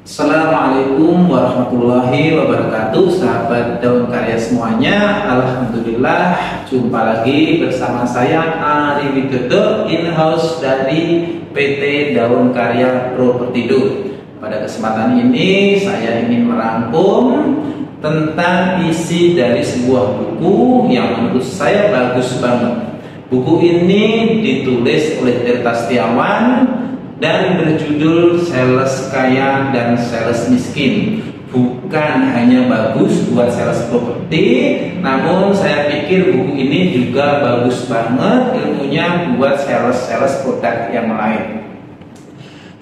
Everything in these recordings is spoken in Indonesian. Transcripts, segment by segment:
Assalamualaikum warahmatullahi wabarakatuh, sahabat Daun Karya semuanya. Alhamdulillah, jumpa lagi bersama saya Ari Widodo, in-house dari PT Daun Karya Propertindo. Pada kesempatan ini saya ingin merangkum tentang isi dari sebuah buku yang menurut saya bagus banget. Buku ini ditulis oleh Tirta Setiawan dan berjudul Sales Kaya dan Sales Miskin. Bukan hanya bagus buat sales properti, namun saya pikir buku ini juga bagus banget ilmunya buat sales produk yang lain.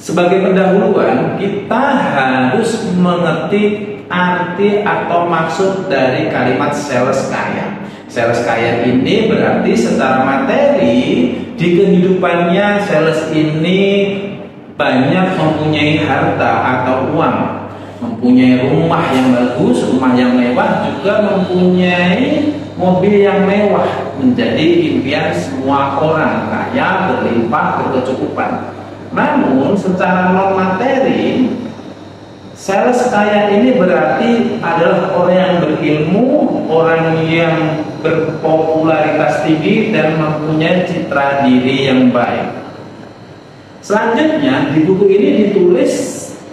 Sebagai pendahuluan, kita harus mengerti arti atau maksud dari kalimat sales kaya. Sales kaya ini berarti secara materi di kehidupannya sales ini banyak mempunyai harta atau uang, mempunyai rumah yang bagus, rumah yang mewah, juga mempunyai mobil yang mewah, menjadi impian semua orang kaya, berlimpah, berkecukupan. Namun secara non materi, sales kaya ini berarti adalah orang yang berilmu, orang yang berpopularitas tinggi dan mempunyai citra diri yang baik. Selanjutnya di buku ini ditulis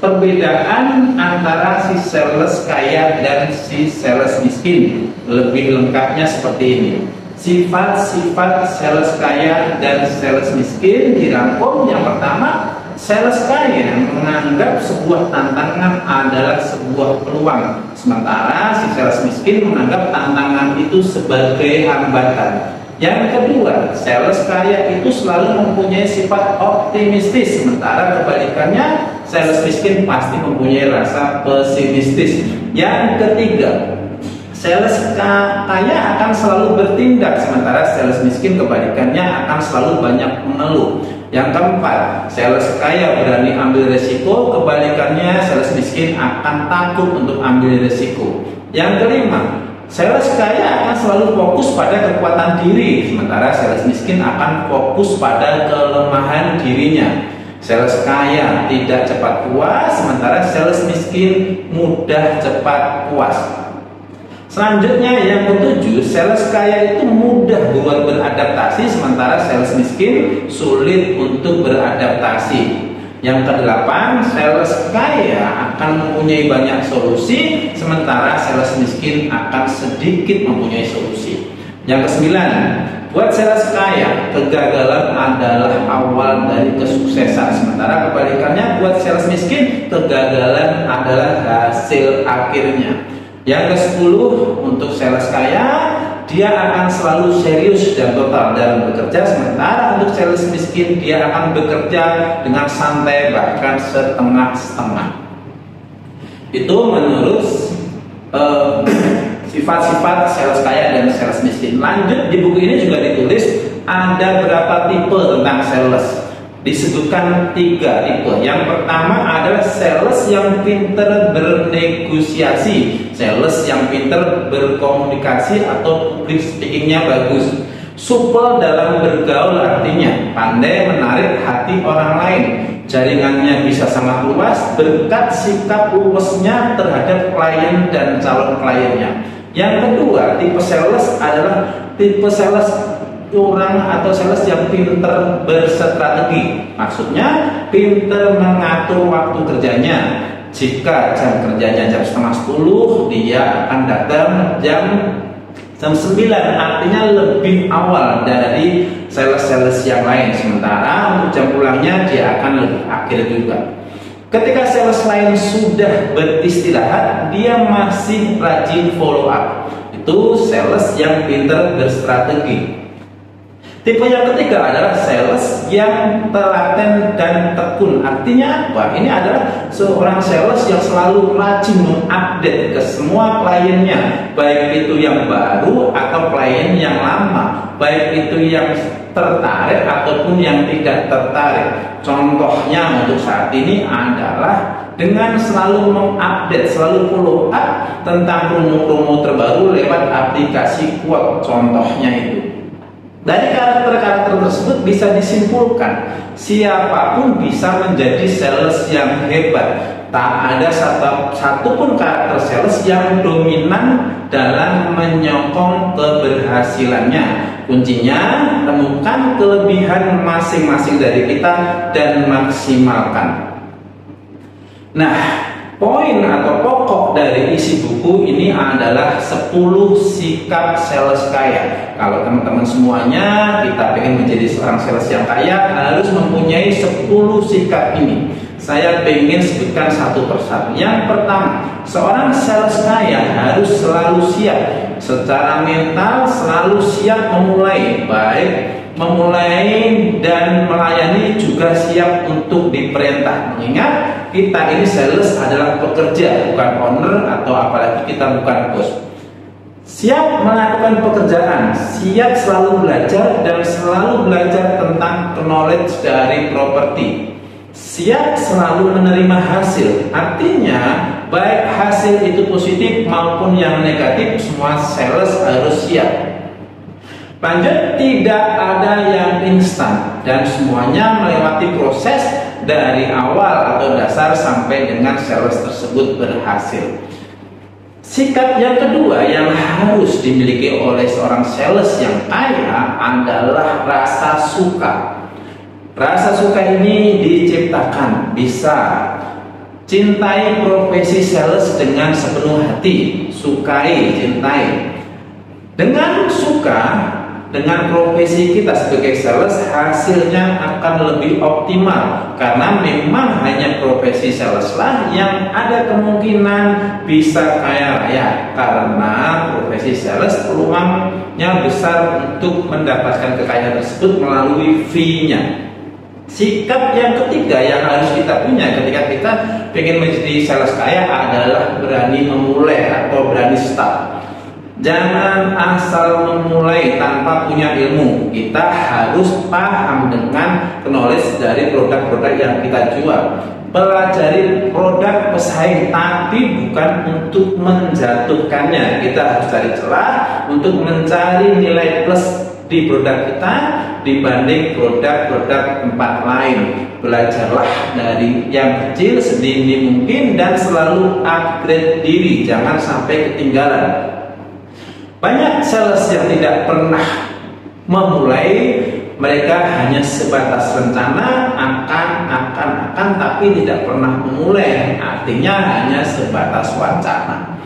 perbedaan antara si sales kaya dan si sales miskin. Lebih lengkapnya seperti ini. Sifat-sifat sales kaya dan sales miskin dirangkum. Yang pertama, sales kaya menganggap sebuah tantangan adalah sebuah peluang, sementara si sales miskin menganggap tantangan itu sebagai hambatan. Yang kedua, sales kaya itu selalu mempunyai sifat optimistis, sementara kebalikannya sales miskin pasti mempunyai rasa pesimistis. Yang ketiga, sales kaya akan selalu bertindak, sementara sales miskin kebalikannya akan selalu banyak mengeluh. Yang keempat, sales kaya berani ambil resiko, kebalikannya sales miskin akan takut untuk ambil resiko. Yang kelima, sales kaya akan selalu fokus pada kekuatan diri, sementara sales miskin akan fokus pada kelemahan dirinya. Sales kaya tidak cepat puas, sementara sales miskin mudah cepat puas. Selanjutnya yang ketujuh, sales kaya itu mudah buat beradaptasi, sementara sales miskin sulit untuk beradaptasi. Yang kedelapan, sales kaya akan mempunyai banyak solusi, sementara sales miskin akan sedikit mempunyai solusi. Yang kesembilan, buat sales kaya, kegagalan adalah awal dari kesuksesan, sementara kebalikannya buat sales miskin, kegagalan adalah hasil akhirnya. Yang ke-10, untuk sales kaya, dia akan selalu serius dan total dalam bekerja, sementara untuk sales miskin dia akan bekerja dengan santai, bahkan setengah-setengah. Itu menurut sifat-sifat sales kaya dan sales miskin. Lanjut, di buku ini juga ditulis ada berapa tipe tentang sales. Disebutkan 3 tipe. Yang pertama adalah sales yang pinter bernegosiasi, sales yang pinter berkomunikasi atau public speakingnya bagus. Supel dalam bergaul artinya pandai menarik hati orang lain, jaringannya bisa sangat luas berkat sikap luwesnya terhadap klien dan calon kliennya. Yang kedua, tipe sales adalah tipe sales orang atau sales yang pinter berstrategi, maksudnya pinter mengatur waktu kerjanya. Jika jam kerjanya jam setengah 10, dia akan datang jam 9, artinya lebih awal dari sales-sales yang lain, sementara untuk jam pulangnya dia akan lebih akhir juga. Ketika sales lain sudah beristirahat, dia masih rajin follow up. Itu sales yang pinter berstrategi. Tipe yang ketiga adalah sales yang telaten dan tekun. Artinya apa? Ini adalah seorang sales yang selalu rajin mengupdate ke semua kliennya, baik itu yang baru atau klien yang lama, baik itu yang tertarik ataupun yang tidak tertarik. Contohnya untuk saat ini adalah dengan selalu mengupdate, selalu follow up tentang promo-promo terbaru lewat aplikasi Quote. Contohnya itu. Dari karakter-karakter tersebut bisa disimpulkan siapapun bisa menjadi sales yang hebat Tak ada satupun karakter sales yang dominan dalam menyokong keberhasilannya. Kuncinya, temukan kelebihan masing-masing dari kita dan maksimalkan. Nah, poin atau pokok dari isi buku ini adalah 10 sikap sales kaya. Kalau teman-teman semuanya kita ingin menjadi seorang sales yang kaya, harus mempunyai 10 sikap ini. Saya ingin sebutkan satu persatu. Yang pertama, seorang sales kaya harus selalu siap secara mental, selalu siap memulai, baik memulai dan melayani, juga siap untuk diperintah. Mengingat kita ini sales adalah pekerja, bukan owner, atau apalagi kita bukan bos. Siap melakukan pekerjaan, siap selalu belajar dan selalu belajar tentang knowledge dari properti. Siap selalu menerima hasil. Artinya, baik hasil itu positif maupun yang negatif, semua sales harus siap. Lanjut, tidak ada yang instan dan semuanya melewati proses dari awal atau dasar sampai dengan sales tersebut berhasil. Sikap yang kedua yang harus dimiliki oleh seorang sales yang kaya adalah rasa suka. Rasa suka ini diciptakan, bisa cintai profesi sales dengan sepenuh hati, sukai, cintai. Dengan suka dengan profesi kita sebagai sales, hasilnya akan lebih optimal karena memang hanya profesi sales lah yang ada kemungkinan bisa kaya raya, karena profesi sales peluangnya besar untuk mendapatkan kekayaan tersebut melalui fee-nya. Sikap yang ketiga yang harus kita punya ketika kita ingin menjadi sales kaya adalah berani memulai atau berani start. Jangan asal memulai tanpa punya ilmu. Kita harus paham dengan knowledge dari produk-produk yang kita jual. Pelajari produk pesaing, tapi bukan untuk menjatuhkannya. Kita harus cari celah untuk mencari nilai plus di produk kita dibanding produk-produk tempat lain. Belajarlah dari yang kecil sedini mungkin dan selalu upgrade diri, jangan sampai ketinggalan. Banyak sales yang tidak pernah memulai, mereka hanya sebatas rencana akan tapi tidak pernah memulai, artinya hanya sebatas wacana.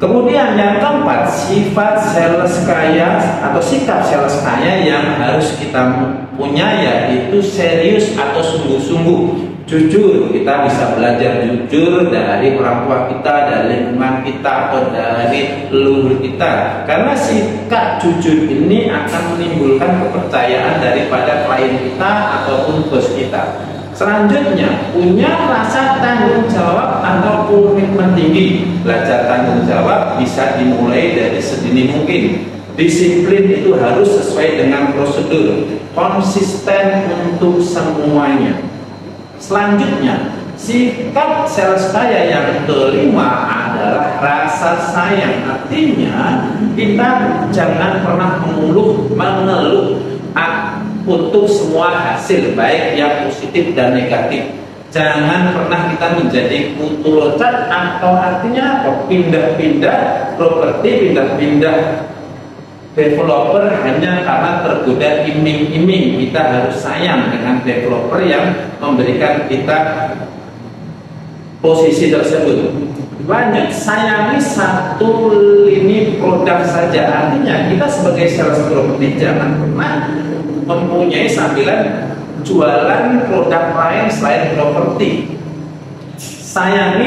Kemudian yang keempat, sifat sales kaya atau sikap sales kaya yang harus kita punya yaitu serius atau sungguh-sungguh. Jujur, kita bisa belajar jujur dari orang tua kita, dari lingkungan kita, atau dari leluhur kita. Karena sikap jujur ini akan menimbulkan kepercayaan daripada klien kita ataupun bos kita. Selanjutnya, punya rasa tanggung jawab atau komitmen tinggi. Belajar tanggung jawab bisa dimulai dari sedini mungkin. Disiplin itu harus sesuai dengan prosedur, konsisten untuk semuanya. Selanjutnya, sikap sales kaya yang kelima adalah rasa sayang. Artinya, kita jangan pernah mengeluh untuk semua hasil, baik yang positif dan negatif. Jangan pernah kita menjadi kutu loncat, atau artinya pindah-pindah properti, pindah-pindah developer hanya karena tergoda iming-iming. Kita harus sayang dengan developer yang memberikan kita posisi tersebut. Lanjut, sayangi satu lini produk saja. Artinya kita sebagai sales properti jangan pernah mempunyai sambilan jualan produk lain selain properti. Sayang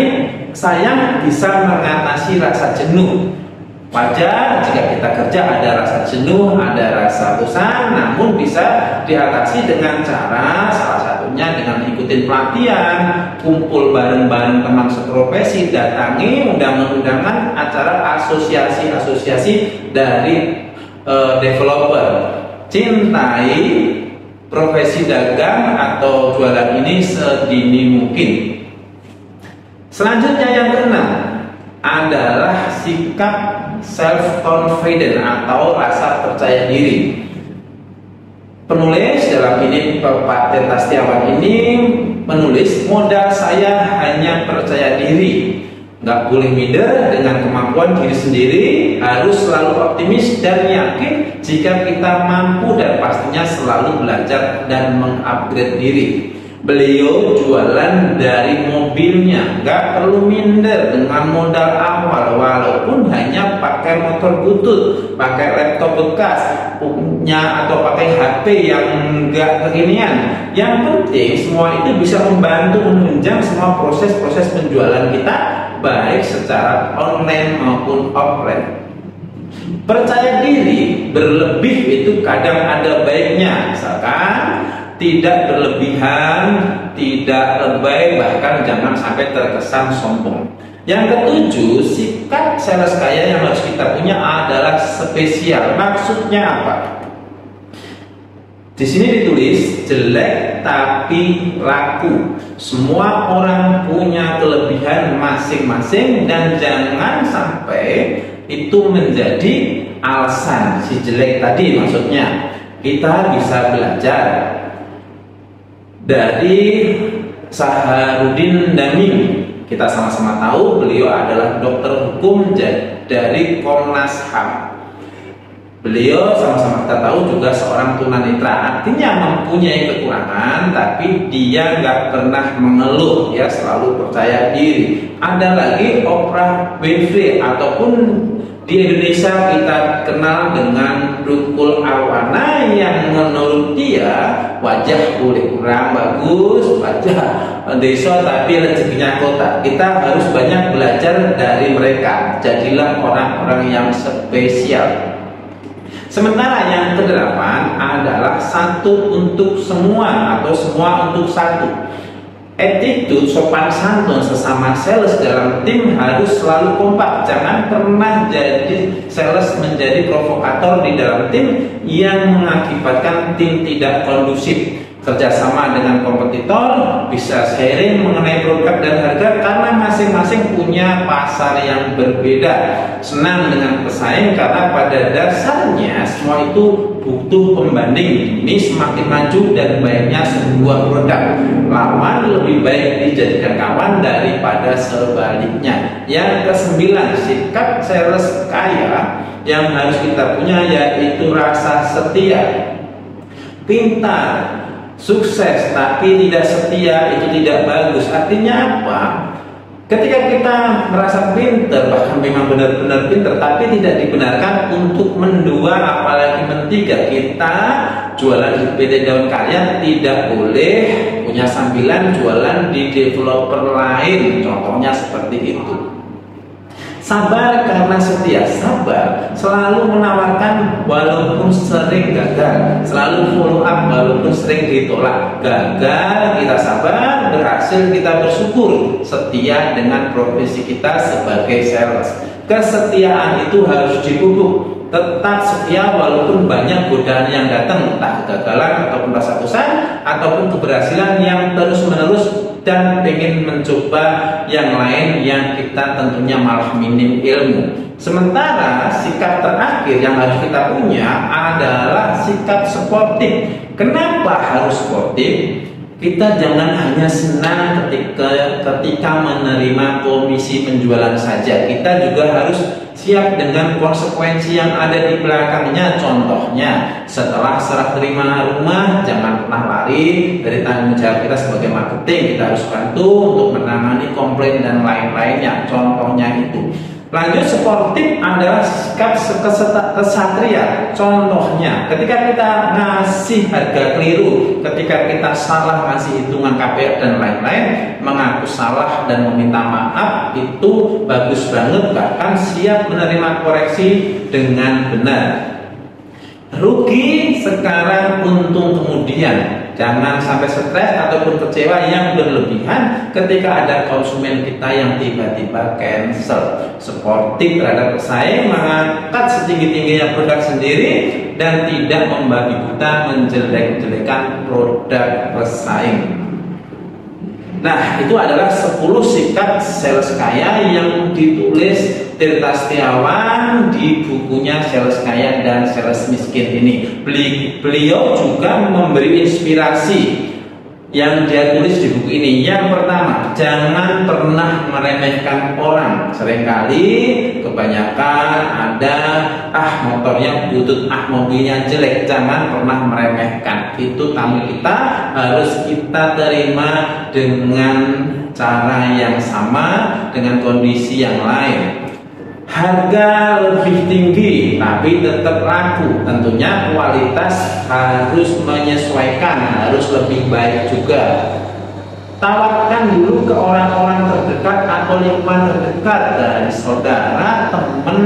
bisa mengatasi rasa jenuh. Wajar jika kita kerja ada rasa jenuh, ada rasa bosan, namun bisa diatasi dengan cara salah satunya dengan ikutin pelatihan, kumpul bareng-bareng teman seprofesi, datangi undangan-undangan acara asosiasi-asosiasi dari developer. Cintai profesi dagang atau jualan ini sedini mungkin. Selanjutnya yang keenam adalah sikap self-confident atau rasa percaya diri. Penulis dalam ini Pak Tirta Setiawan ini menulis, modal saya hanya percaya diri, nggak boleh minder dengan kemampuan diri sendiri, harus selalu optimis dan yakin jika kita mampu dan pastinya selalu belajar dan mengupgrade diri. Beliau jualan dari mobilnya, nggak perlu minder dengan modal awal, walaupun hanya pakai motor butut, pakai laptop bekas, punya atau pakai HP yang nggak kekinian. Yang penting semua itu bisa membantu menunjang semua proses-proses penjualan kita, baik secara online maupun offline. Percaya diri berlebih itu kadang ada baiknya, misalkan tidak berlebihan, tidak lebay, bahkan jangan sampai terkesan sombong. Yang ketujuh, sikap sales kaya yang harus kita punya adalah spesial. Maksudnya apa? Di sini ditulis jelek tapi laku. Semua orang punya kelebihan masing-masing dan jangan sampai itu menjadi alasan si jelek tadi. Maksudnya kita bisa belajar dari Saharudin Daming. Kita sama-sama tahu beliau adalah dokter hukum dari Komnas HAM. Beliau sama-sama kita tahu juga seorang tunanetra, artinya mempunyai kekurangan, tapi dia nggak pernah mengeluh, ya selalu percaya diri. Ada lagi Oprah Winfrey, ataupun di Indonesia kita kenal dengan Rukul Awana, yang menurut dia wajah boleh kurang bagus, wajah desa tapi rezekinya kota. Kita harus banyak belajar dari mereka. Jadilah orang-orang yang spesial. Sementara yang kedelapan adalah satu untuk semua atau semua untuk satu. Attitude sopan santun sesama sales dalam tim harus selalu kompak. Jangan pernah jadi sales menjadi provokator di dalam tim yang mengakibatkan tim tidak kondusif. Kerjasama dengan kompetitor, bisa sharing mengenai produk dan harga karena masing-masing punya pasar yang berbeda. Senang dengan pesaing karena pada dasarnya semua itu butuh pembanding. Ini semakin maju dan baiknya sebuah produk, lawan lebih baik dijadikan kawan daripada sebaliknya. Yang kesembilan, sikap sales kaya yang harus kita punya yaitu rasa setia. Pintar, sukses tapi tidak setia itu tidak bagus. Artinya apa? Ketika kita merasa pintar, bahkan memang benar-benar pintar, tapi tidak dibenarkan untuk mendua apalagi mentiga. Kita jualan di PT Daun Karya tidak boleh punya sambilan jualan di developer lain. Contohnya seperti itu. Sabar karena setia. Sabar selalu menawarkan walaupun sering gagal, selalu follow up walaupun sering ditolak. Gagal kita sabar, berhasil kita bersyukur. Setia dengan profesi kita sebagai sales. Kesetiaan itu harus dipupuk. Tetap setia walaupun banyak godaan yang datang, entah kegagalan ataupun rasa bosan ataupun keberhasilan yang terus-menerus dan ingin mencoba yang lain yang kita tentunya malah minim ilmu. Sementara sikap terakhir yang harus kita punya adalah sikap sportif. Kenapa harus sportif? Kita jangan hanya senang ketika menerima komisi penjualan saja. Kita juga harus siap dengan konsekuensi yang ada di belakangnya. Contohnya, setelah serah terima rumah, jangan pernah lari dari tanggung jawab kita sebagai marketing. Kita harus bantu untuk menangani komplain dan lain-lainnya. Contohnya itu. Lanjut, sportif adalah sikap kesatria. Contohnya, ketika kita ngasih harga keliru, ketika kita salah ngasih hitungan KPR dan lain-lain, mengaku salah dan meminta maaf, itu bagus banget, bahkan siap menerima koreksi dengan benar. Rugi sekarang, untung kemudian. Jangan sampai stres ataupun kecewa yang berlebihan ketika ada konsumen kita yang tiba-tiba cancel. Sportif terhadap pesaing, mengangkat setinggi-tingginya produk sendiri, dan tidak membabi buta menjelek-jelekan produk pesaing. Nah, itu adalah 10 sikap sales kaya yang ditulis Tirta Setiawan di bukunya Sales Kaya dan Sales Miskin ini. Beliau juga memberi inspirasi yang dia tulis di buku ini. Yang pertama, jangan pernah meremehkan orang. Seringkali kebanyakan ada motornya butut, mobilnya jelek. Jangan pernah meremehkan. Itu tamu kita harus kita terima dengan cara yang sama, dengan kondisi yang lain. Harga lebih tinggi tapi tetap laku, tentunya kualitas harus menyesuaikan, harus lebih baik juga. Tawarkan dulu ke orang-orang terdekat atau lingkungan terdekat dari saudara, teman,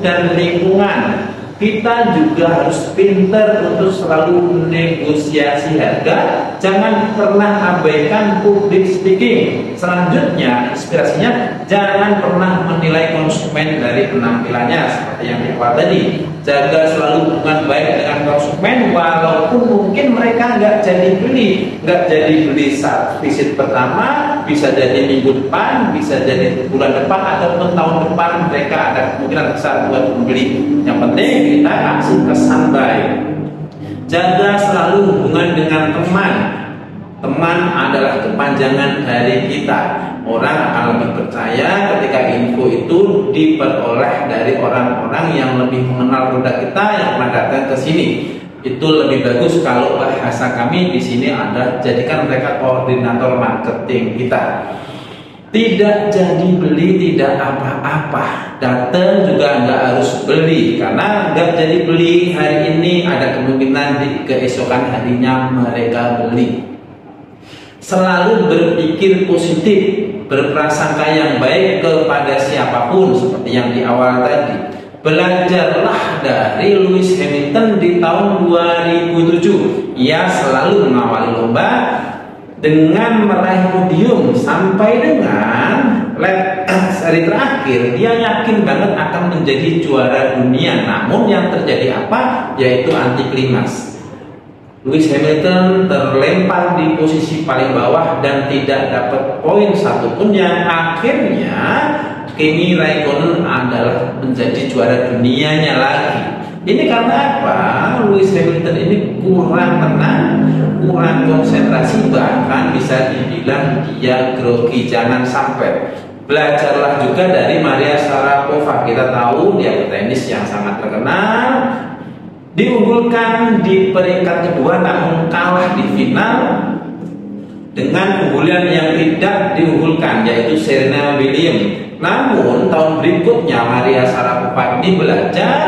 dan lingkungan. Kita juga harus pintar untuk selalu negosiasi harga. Jangan pernah abaikan public speaking. Selanjutnya, inspirasinya, jangan pernah menilai konsumen dari penampilannya. Seperti yang di awal tadi, jaga selalu hubungan baik dengan konsumen, walaupun mungkin mereka nggak jadi beli saat visit pertama, bisa jadi minggu depan, bisa jadi bulan depan, ataupun tahun depan mereka ada kemungkinan besar buat membeli. Yang penting kita kasih kesan baik. Jaga selalu hubungan dengan teman. Teman adalah kepanjangan dari kita. Orang akan lebih percaya ketika info itu diperoleh dari orang-orang yang lebih mengenal produk kita, yang pernah datang ke sini. Itu lebih bagus kalau bahasa kami di sini ada, jadikan mereka koordinator marketing kita. Tidak jadi beli tidak apa-apa, datang juga nggak harus beli, karena nggak jadi beli hari ini ada kemungkinan di keesokan harinya mereka beli. Selalu berpikir positif, berprasangka yang baik kepada siapapun, seperti yang di awal tadi. Belajarlah dari Lewis Hamilton di tahun 2007. Ia selalu mengawali lomba dengan meraih podium sampai dengan seri terakhir. Dia yakin banget akan menjadi juara dunia. Namun yang terjadi apa? Yaitu anti klimaks. Lewis Hamilton terlempar di posisi paling bawah dan tidak dapat poin satupun, yang akhirnya Kimi Raikkonen adalah menjadi juara dunianya lagi. Ini karena apa? Lewis Hamilton ini kurang tenang, kurang konsentrasi, bahkan bisa dibilang dia grogi. Jangan sampai. Belajarlah juga dari Maria Sharapova. Kita tahu dia petenis yang sangat terkenal, diunggulkan di peringkat kedua namun kalah di final dengan unggulan yang tidak diunggulkan, yaitu Serena Williams. Namun tahun berikutnya Maria Sharapova ini belajar,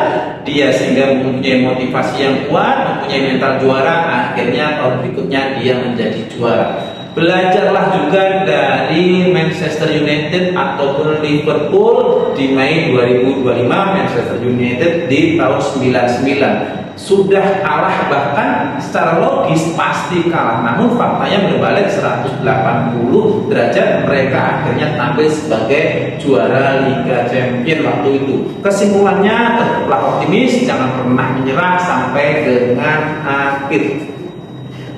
dia sehingga mempunyai motivasi yang kuat, mempunyai mental juara. Akhirnya tahun berikutnya dia menjadi juara. Belajarlah juga dari Manchester United ataupun Liverpool di Mei 2025. Manchester United di tahun 99 sudah kalah, bahkan secara logis pasti kalah, namun faktanya berbalik 180 derajat. Mereka akhirnya tampil sebagai juara Liga Champions waktu itu. Kesimpulannya, tetaplah optimis, jangan pernah menyerah sampai dengan akhir.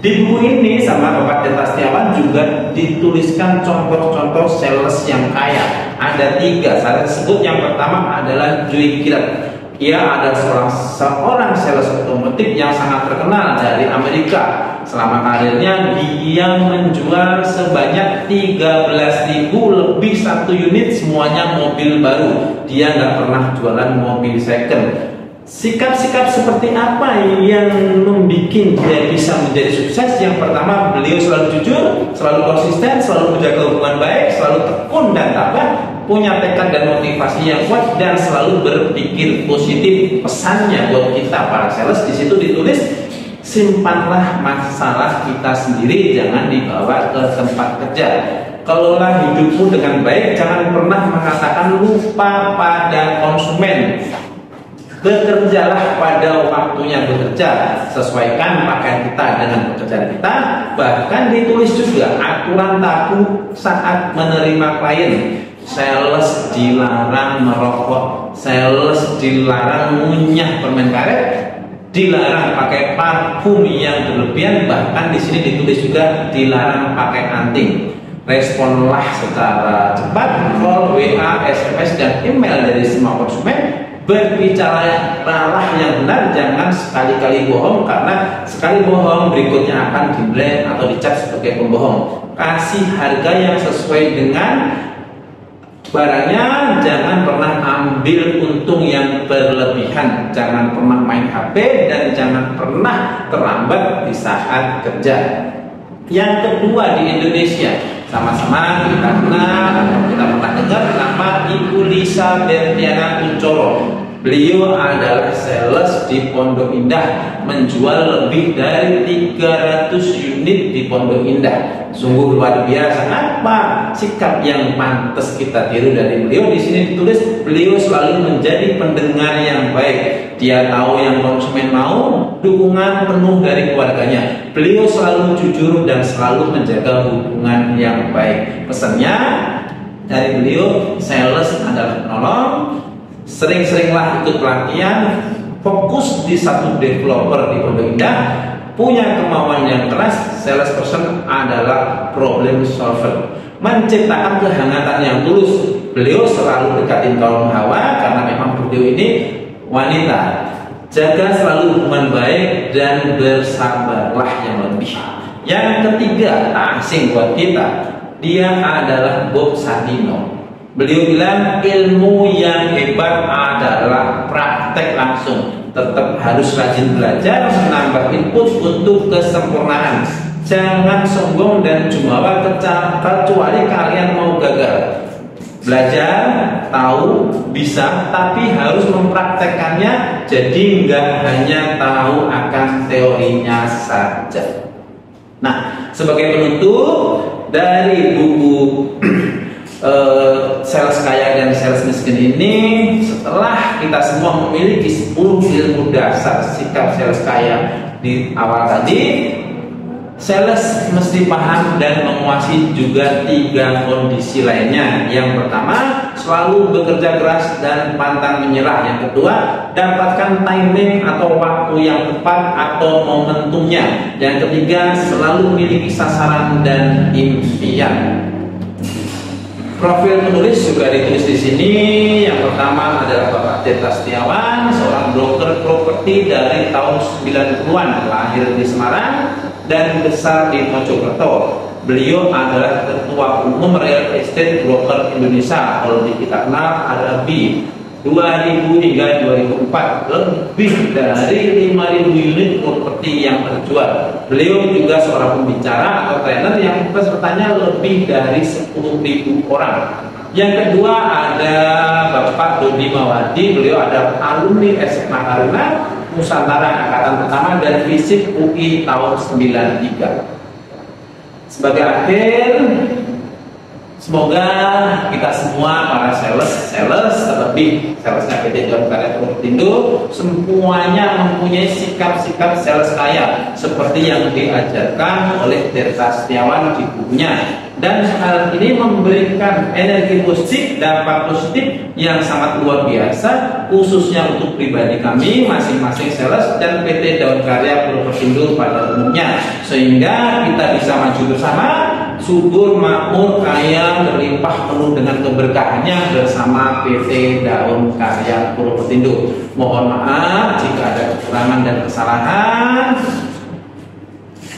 Di buku ini sama Bapak Tirta Setiawan juga dituliskan contoh-contoh sales yang kaya. Ada 3, saya sebut yang pertama adalah Joy Girat. Ia adalah seorang sales otomotif yang sangat terkenal dari Amerika. Selama karirnya dia menjual sebanyak 13.000 lebih 1 unit, semuanya mobil baru. Dia nggak pernah jualan mobil second. Sikap-sikap seperti apa yang membuat dia bisa menjadi sukses? Yang pertama, beliau selalu jujur, selalu konsisten, selalu menjaga hubungan baik, selalu tekun dan tabah, punya tekad dan motivasi yang kuat, dan selalu berpikir positif. Pesannya buat kita para sales di situ ditulis, simpanlah masalah kita sendiri, jangan dibawa ke tempat kerja. Kelola hidupmu dengan baik, jangan pernah mengatakan lupa pada konsumen. Bekerjalah pada waktunya bekerja, sesuaikan pakaian kita dengan pekerjaan kita. Bahkan ditulis juga aturan tabu saat menerima klien. Sales dilarang merokok, sales dilarang ngunyah permen karet, dilarang pakai parfum yang berlebihan. Bahkan di sini ditulis juga dilarang pakai anting. Responlah secara cepat, call, WA, SMS, dan email dari semua konsumen. Berbicaralah yang benar, jangan sekali-kali bohong, karena sekali bohong berikutnya akan di-blame atau dicap sebagai pembohong. Kasih harga yang sesuai dengan barangnya, jangan pernah ambil untung yang berlebihan, jangan pernah main HP, dan jangan pernah terlambat di saat kerja. Yang kedua, di Indonesia sama-sama kita kenal, kita pernah dengar nama Ibu Lisa Bertiana Kuncoro. Beliau adalah sales di Pondok Indah, menjual lebih dari 300 unit di Pondok Indah. Sungguh luar biasa. Apa sikap yang pantas kita tiru dari beliau? Di sini ditulis beliau selalu menjadi pendengar yang baik. Dia tahu yang konsumen mau, dukungan penuh dari keluarganya. Beliau selalu jujur dan selalu menjaga hubungan yang baik. Pesannya dari beliau, sales adalah penolong. Sering-seringlah ikut pelatihan, fokus di satu developer di Pondok Indah, punya kemauan yang keras. Salesperson adalah problem solver, menciptakan kehangatan yang tulus. Beliau selalu dekatin kaum hawa karena memang beliau ini wanita. Jaga selalu hubungan baik dan bersabarlah yang lebih. Yang ketiga, asing buat kita, dia adalah Bob Sadino. Beliau bilang ilmu yang hebat adalah praktek langsung. Tetap harus rajin belajar, menambah input untuk kesempurnaan. Jangan sombong dan jumawa kecuali kalian mau gagal. Belajar, tahu, bisa, tapi harus mempraktekkannya. Jadi nggak hanya tahu akan teorinya saja. Nah, sebagai penutup dari buku Sales Kaya dan Sales Miskin ini, setelah kita semua memiliki 10 ilmu dasar sikap sales kaya di awal tadi, sales mesti paham dan menguasai juga 3 kondisi lainnya. Yang pertama, selalu bekerja keras dan pantang menyerah. Yang kedua, dapatkan timing atau waktu yang tepat atau momentumnya. Yang ketiga, selalu memiliki sasaran dan impian. Profil penulis juga ditulis di sini. Yang pertama adalah Bapak Tirta Setiawan, seorang broker properti dari tahun 90-an, lahir di Semarang dan besar di Mojokerto. Beliau adalah Ketua Umum Real Estate Broker Indonesia, kalau kita kenal ada BI. 2000 hingga 2004, lebih dari 5.000 unit properti yang terjual. Beliau juga seorang pembicara atau trainer yang pesertanya lebih dari 10.000 orang. Yang kedua ada Bapak Dodi Mawadi. Beliau ada alumni SMA Taruna Nusantara angkatan pertama dan fisik UI tahun 93. Sebagai akhir, semoga kita semua para sales, terlebih salesnya PT Daun Karya Propertindo, semuanya mempunyai sikap-sikap sales kaya seperti yang diajarkan oleh Tirta Setiawan di bukunya. Dan hal ini memberikan energi positif, dampak positif yang sangat luar biasa, khususnya untuk pribadi kami masing-masing sales dan PT Daun Karya Propertindo pada umumnya, sehingga kita bisa maju bersama, subur, makmur, kaya, berlimpah penuh dengan keberkahannya bersama PT Daun Karya Propertindo. Mohon maaf jika ada kekurangan dan kesalahan.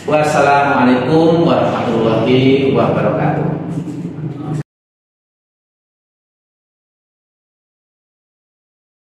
Wassalamualaikum warahmatullahi wabarakatuh.